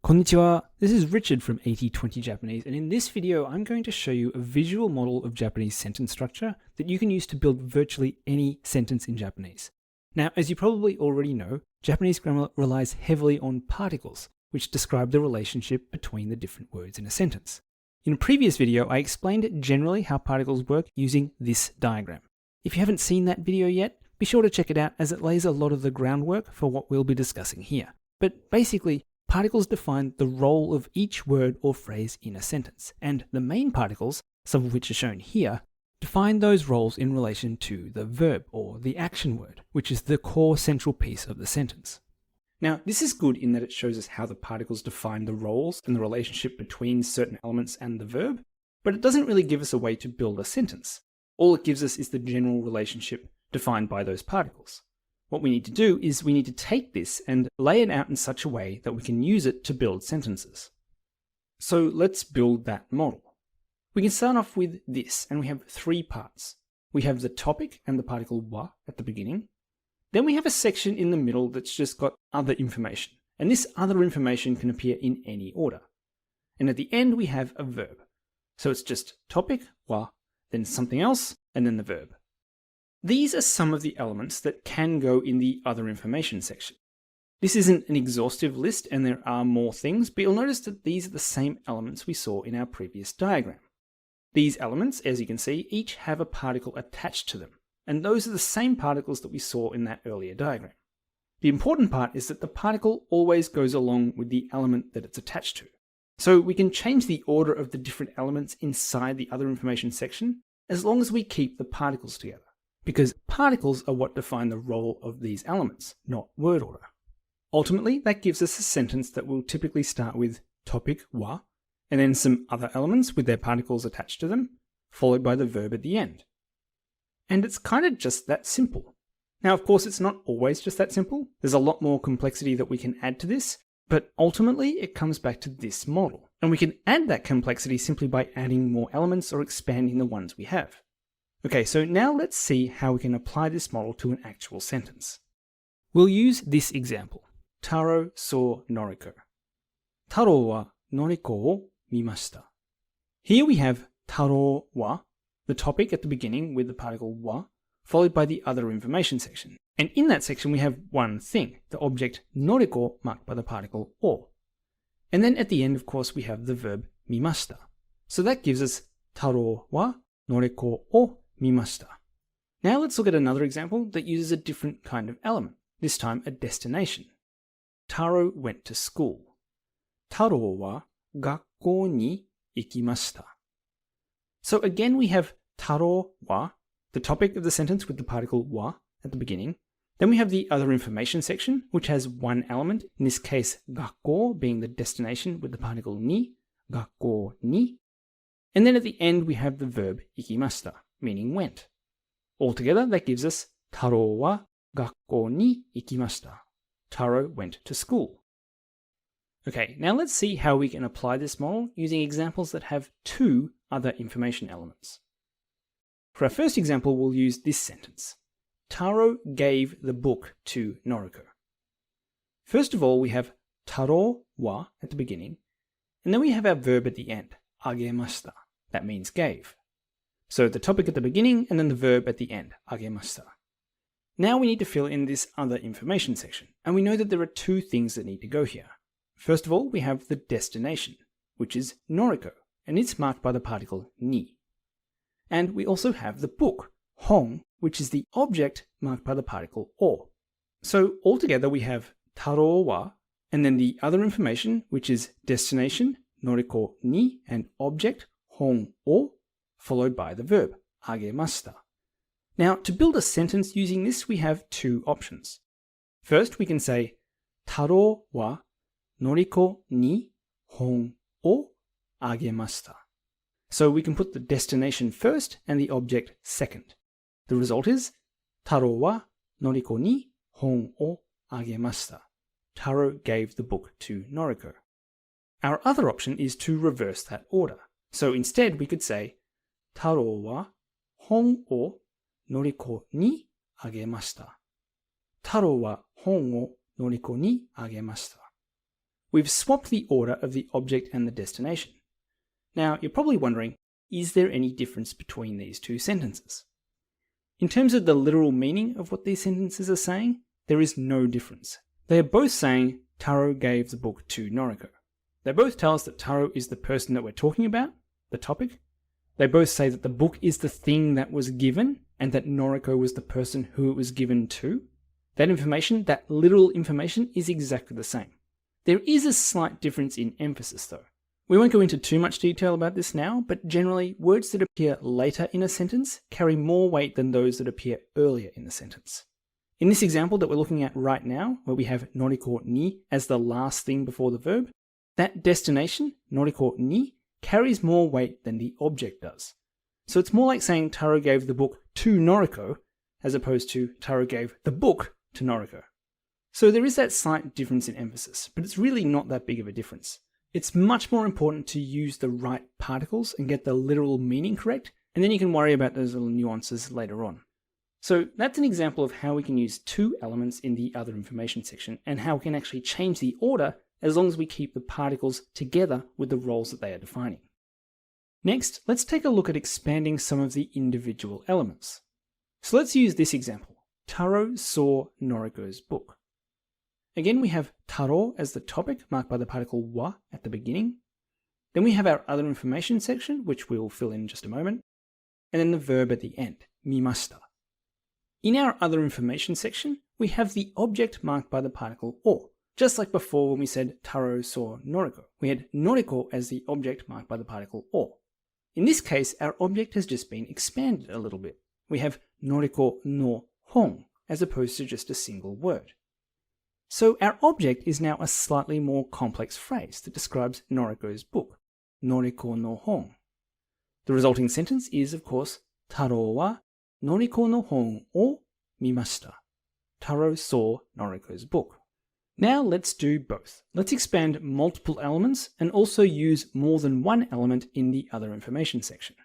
Konnichiwa, this is Richard from 8020 Japanese, and in this video I'm going to show you a visual model of Japanese sentence structure that you can use to build virtually any sentence in Japanese. Now, as you probably already know, Japanese grammar relies heavily on particles, which describe the relationship between the different words in a sentence. In a previous video, I explained generally how particles work using this diagram. If you haven't seen that video yet, be sure to check it out as it lays a lot of the groundwork for what we'll be discussing here. But basically, particles define the role of each word or phrase in a sentence, and the main particles, some of which are shown here, define those roles in relation to the verb or the action word, which is the core central piece of the sentence. Now, this is good in that it shows us how the particles define the roles and the relationship between certain elements and the verb, but it doesn't really give us a way to build a sentence. All it gives us is the general relationship defined by those particles. What we need to do is we need to take this and lay it out in such a way that we can use it to build sentences. So let's build that model. We can start off with this, and we have three parts. We have the topic and the particle wa at the beginning. Then we have a section in the middle that's just got other information, and this other information can appear in any order. And at the end we have a verb. So it's just topic, wa, then something else, and then the verb. These are some of the elements that can go in the other information section. This isn't an exhaustive list and there are more things, but you'll notice that these are the same elements we saw in our previous diagram. These elements, as you can see, each have a particle attached to them, and those are the same particles that we saw in that earlier diagram. The important part is that the particle always goes along with the element that it's attached to. So we can change the order of the different elements inside the other information section as long as we keep the particles together, because particles are what define the role of these elements, not word order. Ultimately, that gives us a sentence that will typically start with topic wa, and then some other elements with their particles attached to them, followed by the verb at the end. And it's kind of just that simple. Now, of course, it's not always just that simple. There's a lot more complexity that we can add to this, but ultimately it comes back to this model. And we can add that complexity simply by adding more elements or expanding the ones we have. Okay, so now let's see how we can apply this model to an actual sentence. We'll use this example. Taro saw Noriko. Taro wa Noriko wo mimashita. Here we have Taro wa, the topic at the beginning with the particle wa, followed by the other information section. And in that section we have one thing, the object Noriko marked by the particle o. And then at the end, of course, we have the verb mimashita. So that gives us Taro wa Noriko o mimashita. Now let's look at another example that uses a different kind of element, this time a destination. Taro went to school. Taro wa gakkou ni ikimashita. So again we have Taro wa, the topic of the sentence with the particle wa at the beginning. Then we have the other information section, which has one element, in this case gakkou being the destination with the particle ni, gakkou ni. And then at the end we have the verb ikimashita, meaning went. Altogether, that gives us Taro wa gakkou ni ikimashita. Taro went to school. Okay, now let's see how we can apply this model using examples that have two other information elements. For our first example, we'll use this sentence. Taro gave the book to Noriko. First of all, we have Taro wa at the beginning, and then we have our verb at the end, agemashita. That means gave. So the topic at the beginning and then the verb at the end, agemashita. Now we need to fill in this other information section, and we know that there are two things that need to go here. First of all, we have the destination, which is Noriko, and it's marked by the particle ni. And we also have the book, hon, which is the object marked by the particle o. So altogether we have Taro wa, and then the other information, which is destination, Noriko ni, and object, hon o, followed by the verb, agemashita. Now, to build a sentence using this, we have two options. First, we can say, Taro wa Noriko ni hon o agemashita. So we can put the destination first and the object second. The result is, Taro wa Noriko ni hon o agemashita. Taro gave the book to Noriko. Our other option is to reverse that order. So instead, we could say, Taro wa hon o Noriko ni agemashita. Taro wa hon o Noriko ni agemashita. we've swapped the order of the object and the destination. Now, you're probably wondering, is there any difference between these two sentences? In terms of the literal meaning of what these sentences are saying, there is no difference. They are both saying Taro gave the book to Noriko. They both tell us that Taro is the person that we're talking about, the topic. They both say that the book is the thing that was given and that Noriko was the person who it was given to. That information, that literal information, is exactly the same. There is a slight difference in emphasis though. We won't go into too much detail about this now, but generally words that appear later in a sentence carry more weight than those that appear earlier in the sentence. In this example that we're looking at right now, where we have Noriko ni as the last thing before the verb, that destination, Noriko ni, carries more weight than the object does. So it's more like saying Taro gave the book to Noriko, as opposed to Taro gave the book to Noriko. So there is that slight difference in emphasis, but it's really not that big of a difference. It's much more important to use the right particles and get the literal meaning correct, and then you can worry about those little nuances later on. So that's an example of how we can use two elements in the other information section and how we can actually change the order as long as we keep the particles together with the roles that they are defining. Next, let's take a look at expanding some of the individual elements. So let's use this example. Taro saw Noriko's book. Again, we have Taro as the topic, marked by the particle wa at the beginning. Then we have our other information section, which we'll fill in just a moment. And then the verb at the end, mimashita. In our other information section, we have the object marked by the particle o. Just like before when we said Taro saw Noriko. We had Noriko as the object marked by the particle o. In this case, our object has just been expanded a little bit. We have Noriko no hon, as opposed to just a single word. So our object is now a slightly more complex phrase that describes Noriko's book, Noriko no hon. The resulting sentence is, of course, Taro wa Noriko no hon o mimashita. Taro saw Noriko's book. Now let's do both. Let's expand multiple elements and also use more than one element in the other information section.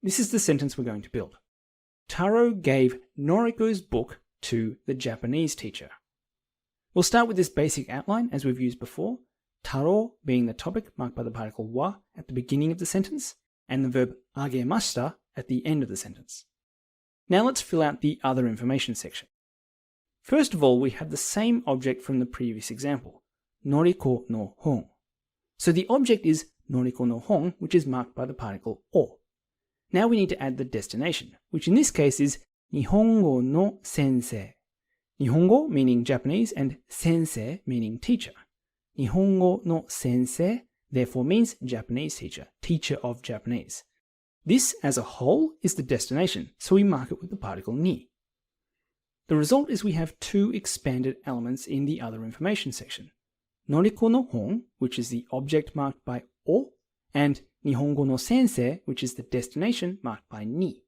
This is the sentence we're going to build. Taro gave Noriko's book to the Japanese teacher. We'll start with this basic outline as we've used before, Taro being the topic marked by the particle wa at the beginning of the sentence, and the verb agemashita at the end of the sentence. Now let's fill out the other information section. First of all, we have the same object from the previous example, Noriko no hon. So the object is Noriko no hon, which is marked by the particle o. Now we need to add the destination, which in this case is Nihongo no sensei. Nihongo meaning Japanese and sensei meaning teacher. Nihongo no sensei therefore means Japanese teacher, teacher of Japanese. This as a whole is the destination, so we mark it with the particle ni. The result is we have two expanded elements in the other information section. Noriko no hon, which is the object marked by o, and Nihongo no sensei, which is the destination marked by ni.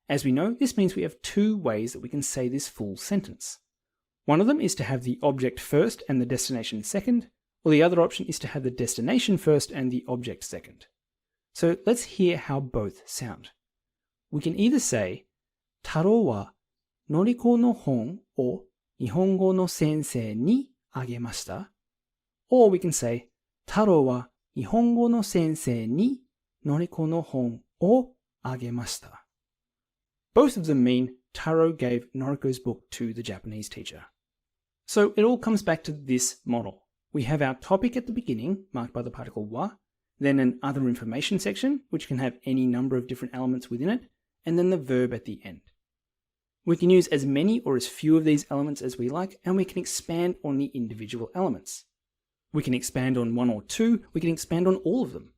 As we know, this means we have two ways that we can say this full sentence. One of them is to have the object first and the destination second, or the other option is to have the destination first and the object second. So let's hear how both sound. We can either say, Taro wa Noriko no hon o Nihongo no sensei ni agemashita, or we can say, Taro wa Nihongo no sensei ni Noriko no hon o agemashita. Both of them mean Taro gave Noriko's book to the Japanese teacher. So it all comes back to this model. We have our topic at the beginning, marked by the particle wa, then an other information section, which can have any number of different elements within it, and then the verb at the end. We can use as many or as few of these elements as we like, and we can expand on the individual elements. We can expand on one or two, we can expand on all of them.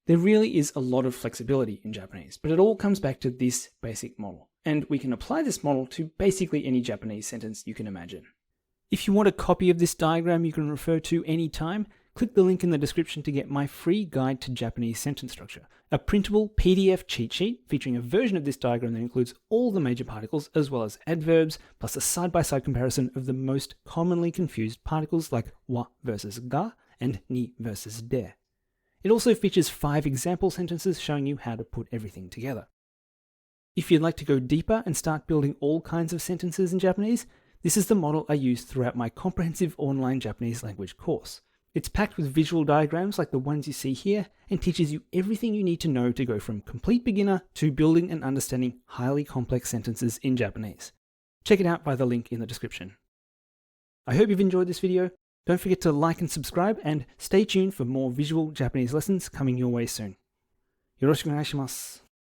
There really is a lot of flexibility in Japanese, but it all comes back to this basic model. And we can apply this model to basically any Japanese sentence you can imagine. If you want a copy of this diagram you can refer to anytime, click the link in the description to get my free guide to Japanese sentence structure, a printable PDF cheat sheet featuring a version of this diagram that includes all the major particles as well as adverbs, plus a side-by-side comparison of the most commonly confused particles like wa versus ga and ni versus de. It also features 5 example sentences showing you how to put everything together. If you'd like to go deeper and start building all kinds of sentences in Japanese, this is the model I use throughout my comprehensive online Japanese language course. It's packed with visual diagrams like the ones you see here and teaches you everything you need to know to go from complete beginner to building and understanding highly complex sentences in Japanese. Check it out by the link in the description. I hope you've enjoyed this video. Don't forget to like and subscribe, and stay tuned for more visual Japanese lessons coming your way soon. よろしくお願いします。